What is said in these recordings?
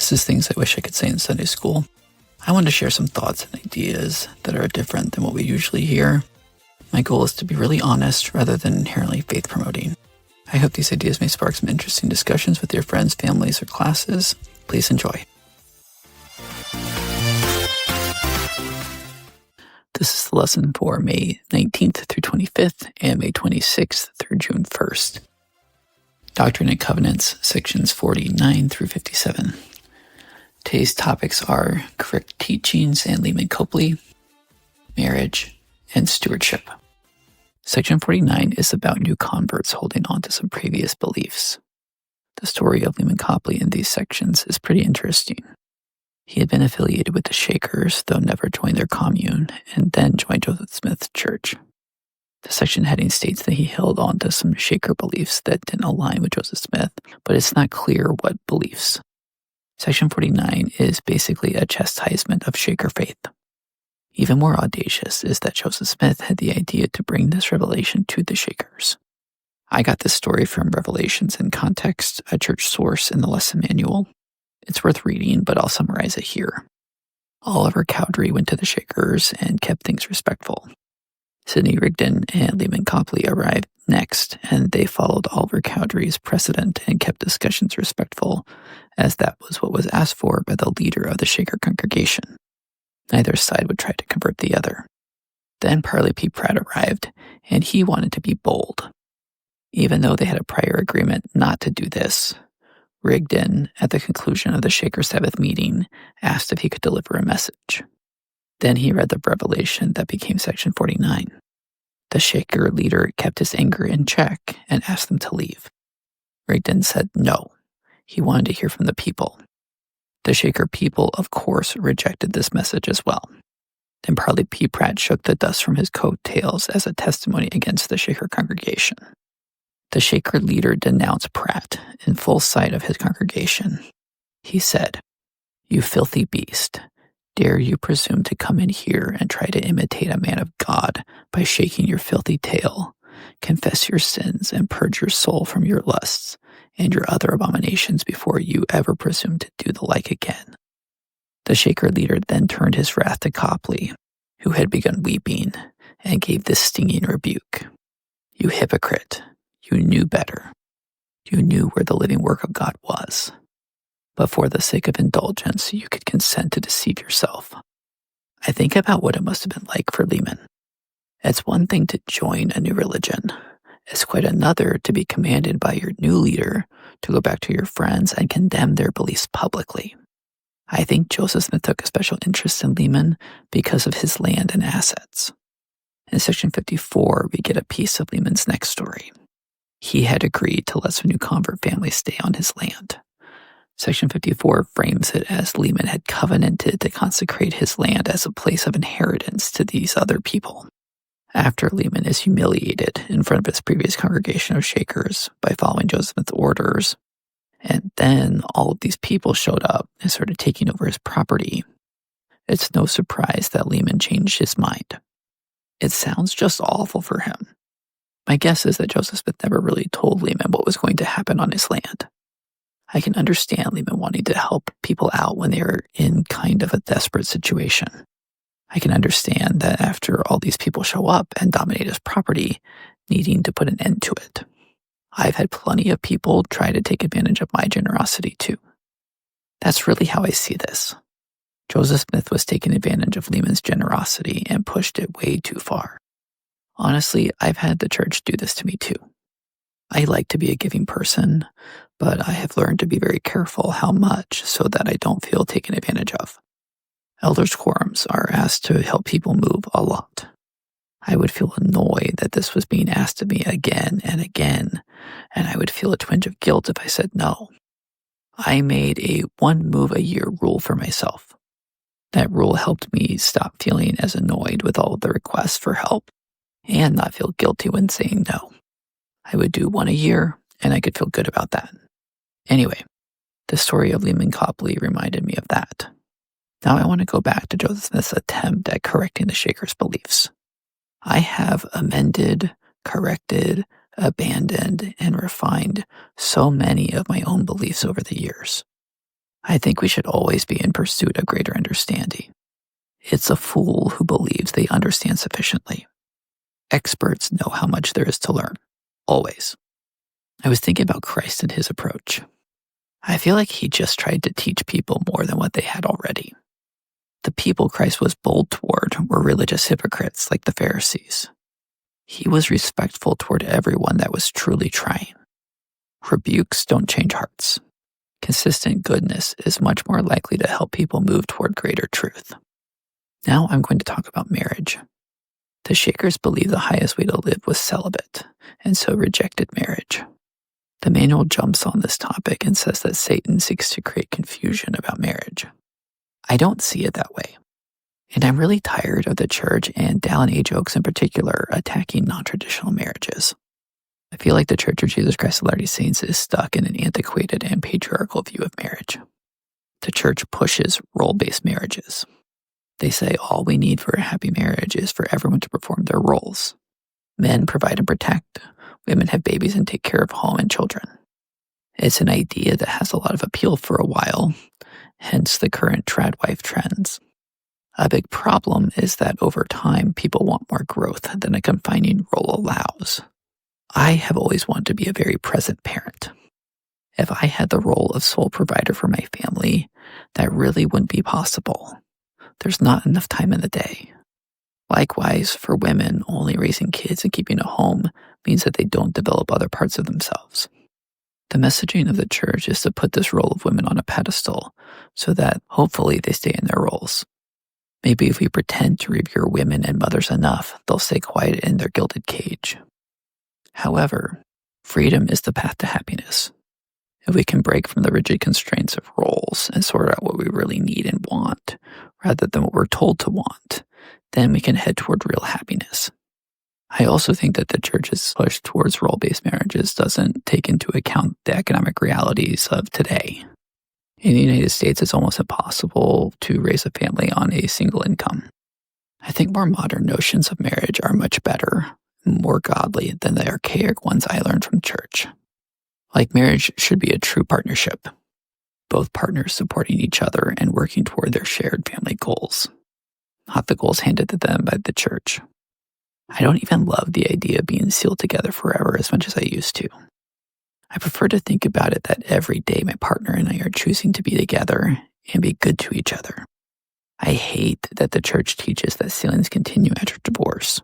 This is things I wish I could say in Sunday school. I want to share some thoughts and ideas that are different than what we usually hear. My goal is to be really honest rather than inherently faith-promoting. I hope these ideas may spark some interesting discussions with your friends, families, or classes. Please enjoy. This is the lesson for May 19th through 25th and May 26th through June 1st. Doctrine and Covenants, sections 49 through 57. Today's topics are correct teachings and Leman Copley, marriage, and stewardship. Section 49 is about new converts holding on to some previous beliefs. The story of Leman Copley in these sections is pretty interesting. He had been affiliated with the Shakers, though never joined their commune, and then joined Joseph Smith's church. The section heading states that he held on to some Shaker beliefs that didn't align with Joseph Smith, but it's not clear what beliefs. Section 49 is basically a chastisement of Shaker faith. Even more audacious is that Joseph Smith had the idea to bring this revelation to the Shakers. I got this story from Revelations in Context, a church source in the lesson manual. It's worth reading, but I'll summarize it here. Oliver Cowdery went to the Shakers and kept things respectful. Sidney Rigdon and Leman Copley arrived next, and they followed Oliver Cowdery's precedent and kept discussions respectful, as that was what was asked for by the leader of the Shaker congregation. Neither side would try to convert the other. Then Parley P. Pratt arrived, and he wanted to be bold. Even though they had a prior agreement not to do this, Rigdon, at the conclusion of the Shaker Sabbath meeting, asked if he could deliver a message. Then he read the revelation that became section 49. The Shaker leader kept his anger in check and asked them to leave. Rigdon said no. He wanted to hear from the people. The Shaker people, of course, rejected this message as well. Then Parley P. Pratt shook the dust from his coattails as a testimony against the Shaker congregation. The Shaker leader denounced Pratt in full sight of his congregation. He said, "You filthy beast, dare you presume to come in here and try to imitate a man of God by shaking your filthy tail? Confess your sins and purge your soul from your lusts and your other abominations before you ever presume to do the like again." The Shaker leader then turned his wrath to Copley, who had begun weeping, and gave this stinging rebuke. "You hypocrite. You knew better. You knew where the living work of God was. But for the sake of indulgence, you could consent to deceive yourself." I think about what it must have been like for Leman. It's one thing to join a new religion. It's quite another to be commanded by your new leader to go back to your friends and condemn their beliefs publicly. I think Joseph Smith took a special interest in Leman because of his land and assets. In section 54, we get a piece of Leman's next story. He had agreed to let some new convert families stay on his land. Section 54 frames it as Leman had covenanted to consecrate his land as a place of inheritance to these other people. After Leman is humiliated in front of his previous congregation of Shakers by following Joseph Smith's orders, and then all of these people showed up and started taking over his property, it's no surprise that Leman changed his mind. It sounds just awful for him. My guess is that Joseph Smith never really told Leman what was going to happen on his land. I can understand Leman wanting to help people out when they are in kind of a desperate situation. I can understand that after all these people show up and dominate his property, needing to put an end to it. I've had plenty of people try to take advantage of my generosity too. That's really how I see this. Joseph Smith was taking advantage of Leman's generosity and pushed it way too far. Honestly, I've had the church do this to me too. I like to be a giving person, but I have learned to be very careful how much so that I don't feel taken advantage of. Elders' quorums are asked to help people move a lot. I would feel annoyed that this was being asked of me again and again, and I would feel a twinge of guilt if I said no. I made a 1 move a year rule for myself. That rule helped me stop feeling as annoyed with all of the requests for help and not feel guilty when saying no. I would do 1 a year, and I could feel good about that. Anyway, the story of Leman Copley reminded me of that. Now I want to go back to Joseph Smith's attempt at correcting the Shakers' beliefs. I have amended, corrected, abandoned, and refined so many of my own beliefs over the years. I think we should always be in pursuit of greater understanding. It's a fool who believes they understand sufficiently. Experts know how much there is to learn, always. I was thinking about Christ and his approach. I feel like he just tried to teach people more than what they had already. The people Christ was bold toward were religious hypocrites like the Pharisees. He was respectful toward everyone that was truly trying. Rebukes don't change hearts. Consistent goodness is much more likely to help people move toward greater truth. Now I'm going to talk about marriage. The Shakers believed the highest way to live was celibate, and so rejected marriage. The manual jumps on this topic and says that Satan seeks to create confusion about marriage. I don't see it that way. And I'm really tired of the church and Dallin H. Oaks in particular attacking non-traditional marriages. I feel like the Church of Jesus Christ of Latter-day Saints is stuck in an antiquated and patriarchal view of marriage. The church pushes role-based marriages. They say all we need for a happy marriage is for everyone to perform their roles. Men provide and protect. Women have babies and take care of home and children. It's an idea that has a lot of appeal for a while, hence the current trad wife trends. A big problem is that over time, people want more growth than a confining role allows. I have always wanted to be a very present parent. If I had the role of sole provider for my family, that really wouldn't be possible. There's not enough time in the day. Likewise, for women, only raising kids and keeping a home means that they don't develop other parts of themselves. The messaging of the church is to put this role of women on a pedestal so that hopefully they stay in their roles. Maybe if we pretend to revere women and mothers enough, they'll stay quiet in their gilded cage. However, freedom is the path to happiness. If we can break from the rigid constraints of roles and sort out what we really need and want, rather than what we're told to want, then we can head toward real happiness. I also think that the church's push towards role-based marriages doesn't take into account the economic realities of today. In the United States, it's almost impossible to raise a family on a single income. I think more modern notions of marriage are much better, more godly than the archaic ones I learned from church. Like marriage should be a true partnership, both partners supporting each other and working toward their shared family goals, not the goals handed to them by the church. I don't even love the idea of being sealed together forever as much as I used to. I prefer to think about it that every day my partner and I are choosing to be together and be good to each other. I hate that the church teaches that sealings continue after divorce,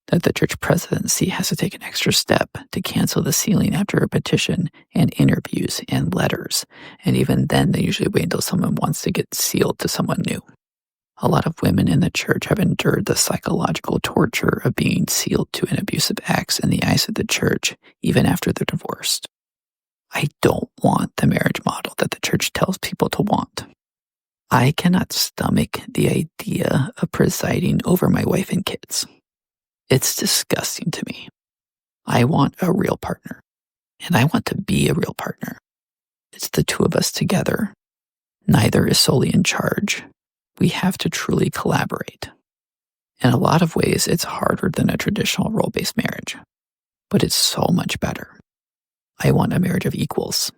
that the church presidency has to take an extra step to cancel the sealing after a petition and interviews and letters, and even then they usually wait until someone wants to get sealed to someone new. A lot of women in the church have endured the psychological torture of being sealed to an abusive ex in the eyes of the church, even after they're divorced. I don't want the marriage model that the church tells people to want. I cannot stomach the idea of presiding over my wife and kids. It's disgusting to me. I want a real partner, and I want to be a real partner. It's the two of us together. Neither is solely in charge. We have to truly collaborate. In a lot of ways, it's harder than a traditional role-based marriage, but it's so much better. I want a marriage of equals.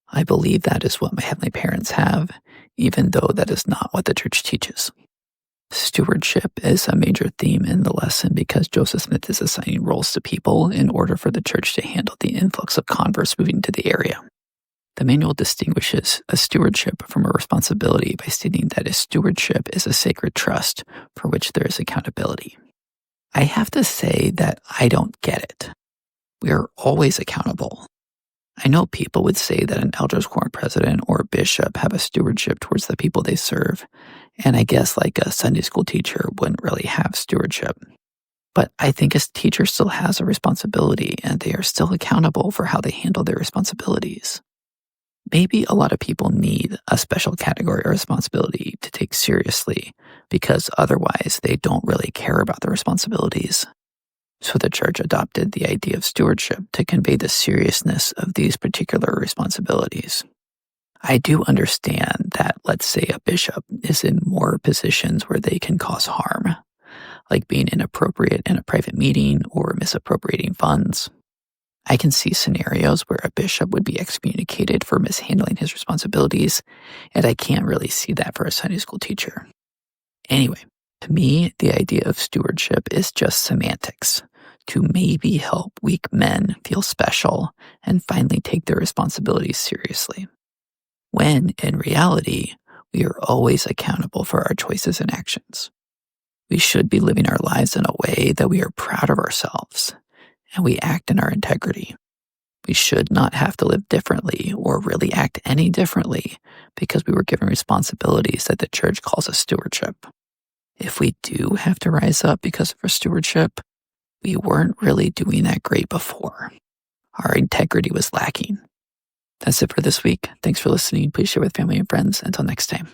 I believe that is what my heavenly parents have, even though that is not what the church teaches. Stewardship is a major theme in the lesson because Joseph Smith is assigning roles to people in order for the church to handle the influx of converts moving to the area. The manual distinguishes a stewardship from a responsibility by stating that a stewardship is a sacred trust for which there is accountability. I have to say that I don't get it. We are always accountable. I know people would say that an elders quorum president or bishop have a stewardship towards the people they serve, and I guess like a Sunday school teacher wouldn't really have stewardship. But I think a teacher still has a responsibility, and they are still accountable for how they handle their responsibilities. Maybe a lot of people need a special category of responsibility to take seriously because otherwise they don't really care about their responsibilities. So the church adopted the idea of stewardship to convey the seriousness of these particular responsibilities. I do understand that, let's say, a bishop is in more positions where they can cause harm, like being inappropriate in a private meeting or misappropriating funds. I can see scenarios where a bishop would be excommunicated for mishandling his responsibilities, and I can't really see that for a Sunday school teacher. Anyway, to me, the idea of stewardship is just semantics, to maybe help weak men feel special and finally take their responsibilities seriously. When, in reality, we are always accountable for our choices and actions. We should be living our lives in a way that we are proud of ourselves, and we act in our integrity. We should not have to live differently or really act any differently because we were given responsibilities that the church calls a stewardship. If we do have to rise up because of our stewardship, we weren't really doing that great before. Our integrity was lacking. That's it for this week. Thanks for listening. Please share with family and friends. Until next time.